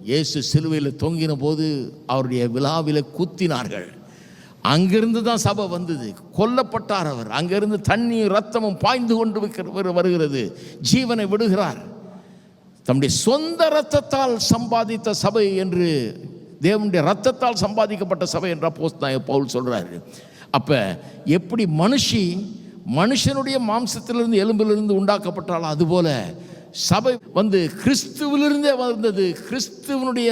இயேசு சிலுவையில் தொங்கின போது அவருடைய விழாவில் குத்தினார்கள். அங்கிருந்து தான் சபை வந்தது. கொல்லப்பட்டார் அவர். அங்கிருந்து தண்ணீர் ரத்தமும் பாய்ந்து கொண்டு வருகிறது. ஜீவனை விடுகிறார். தம்முடைய சொந்த இரத்தத்தால் சம்பாதித்த சபை என்று, தேவனுடைய இரத்தத்தால் சம்பாதிக்கப்பட்ட சபை என்ற அப்போஸ்தலனாகிய பவுல் சொல்றாரு. அப்ப எப்படி மனுஷனுடைய மாம்சத்திலிருந்து எலும்பிலிருந்து உண்டாக்கப்பட்டாலும் அதுபோல சபை கிறிஸ்துவிலிருந்தே வந்தது. கிறிஸ்துவனுடைய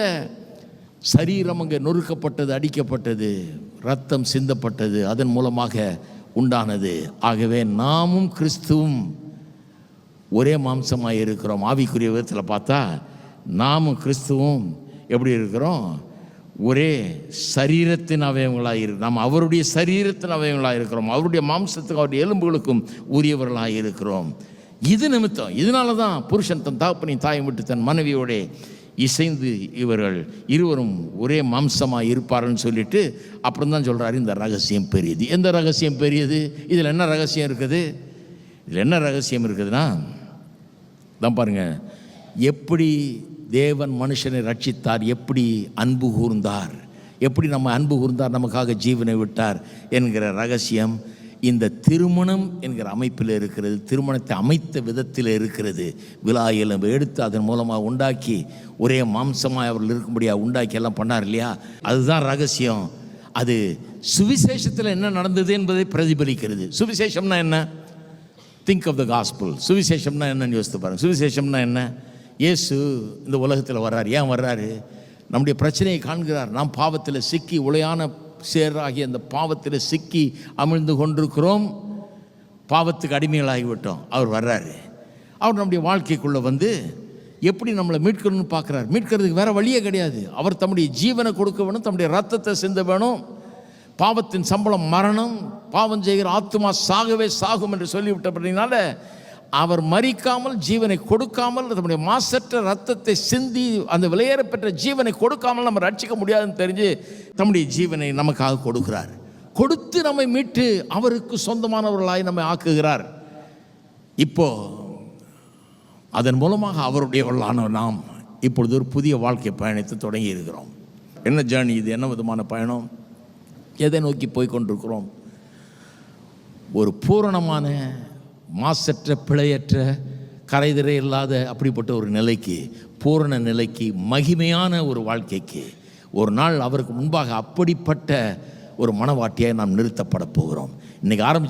சரீரம் அங்கே நொறுக்கப்பட்டது, அடிக்கப்பட்டது, ரத்தம் சிந்தப்பட்டது, அதன் மூலமாக உண்டானது. ஆகவே நாமும் கிறிஸ்துவும் ஒரே மாம்சமாக இருக்கிறோம். ஆவிக்குரிய விதத்தில் பார்த்தா நாமும் கிறிஸ்துவும் எப்படி இருக்கிறோம்? ஒரே சரீரத்தின் அவயவங்களாக இருக்கு. நாம் அவருடைய சரீரத்தின் அவயவங்களாக இருக்கிறோம். அவருடைய மாம்சத்துக்கு, அவருடைய எலும்புகளுக்கும் உரியவர்களாக இருக்கிறோம். இது நிமித்தம், இதனால தான் புருஷன் தன் தகப்பனையும் தாயும் விட்டு தன் மனைவியோட இசைந்து இவர்கள் இருவரும் ஒரே மாம்சமாக இருப்பாருன்னு சொல்லிட்டு அப்புறம் தான் சொல்கிறாரு, இந்த ரகசியம் பெரியது. எந்த ரகசியம் பெரியது? இதில் என்ன ரகசியம் இருக்குது? இதில் என்ன ரகசியம் இருக்குதுன்னா தான் பாருங்க, எப்படி தேவன் மனுஷனை ரட்சித்தார், எப்படி அன்பு கூர்ந்தார், எப்படி நம்ம அன்பு கூர்ந்தார், நமக்காக ஜீவனை விட்டார் என்கிற ரகசியம் இந்த திருமணம் என்கிற அமைப்பில் இருக்கிறது. திருமணத்தை அமைத்த விதத்தில் இருக்கிறது. விழா எலும்பு எடுத்து அதன் மூலமாக உண்டாக்கி ஒரே மாம்சமாக அவர்கள் இருக்கும்படியாக உண்டாக்கி எல்லாம் பண்ணார் இல்லையா? அதுதான் ரகசியம். அது சுவிசேஷத்தில் என்ன நடந்தது என்பதை பிரதிபலிக்கிறது. சுவிசேஷம்னா என்ன? Think of the gospel. சுவிசேஷம்னா என்னன்னு யோசித்து பாருங்கள். சுவிசேஷம்னா என்ன? இயேசு இந்த உலகத்தில் வர்றார். ஏன் வர்றாரு? நம்முடைய பிரச்சனையை காண்கிறார். நாம் பாவத்தில் சிக்கி உளையான சேராகி அந்த பாவத்தில் சிக்கி அமிழ்ந்து கொண்டிருக்கிறோம். பாவத்துக்கு அடிமைகளாகிவிட்டோம். அவர் வர்றாரு. அவர் நம்முடைய வாழ்க்கைக்குள்ளே எப்படி நம்மளை மீட்கணும்னு பார்க்குறார். மீட்கிறதுக்கு வேறு வழியே கிடையாது. அவர் தம்முடைய ஜீவனை கொடுக்க வேணும், தம்முடைய ரத்தத்தை சிந்த வேணும். பாவத்தின் சம்பளம் மரணம், பாவம் செய்கிற ஆத்துமா சாகவே சாகும் என்று சொல்லிவிட்டபடினால அவர் மரிக்காமல், ஜீவனை கொடுக்காமல், நம்முடைய மாசற்ற ரத்தத்தை சிந்தி அந்த விலையேறப்பெற்ற ஜீவனை கொடுக்காமல் நம்ம ரட்சிக்க முடியாதுன்னு தெரிஞ்சு தம்முடைய ஜீவனை நமக்காக கொடுக்கிறார். கொடுத்து நம்மை மீட்டு அவருக்கு சொந்தமானவர்களாய் நம்மை ஆக்குகிறார். இப்போ அதன் மூலமாக அவருடையவர்களான நாம் இப்பொழுது ஒரு புதிய வாழ்க்கை பயணத்தை தொடங்கி இருக்கிறோம். என்ன ஜேர்னி இது? என்ன விதமான பயணம்? எதை நோக்கி போய்கொண்டிருக்கிறோம்? ஒரு பூரணமான, மாசற்ற, பிழையற்ற, கரைதிரை இல்லாத அப்படிப்பட்ட ஒரு நிலைக்கு, பூரண நிலைக்கு, மகிமையான ஒரு வாழ்க்கைக்கு ஒரு நாள் அவருக்கு முன்பாக அப்படிப்பட்ட ஒரு மனவாட்டியை நாம் நிறுத்தப்பட போகிறோம். இன்றைக்கி ஆரம்பிச்சு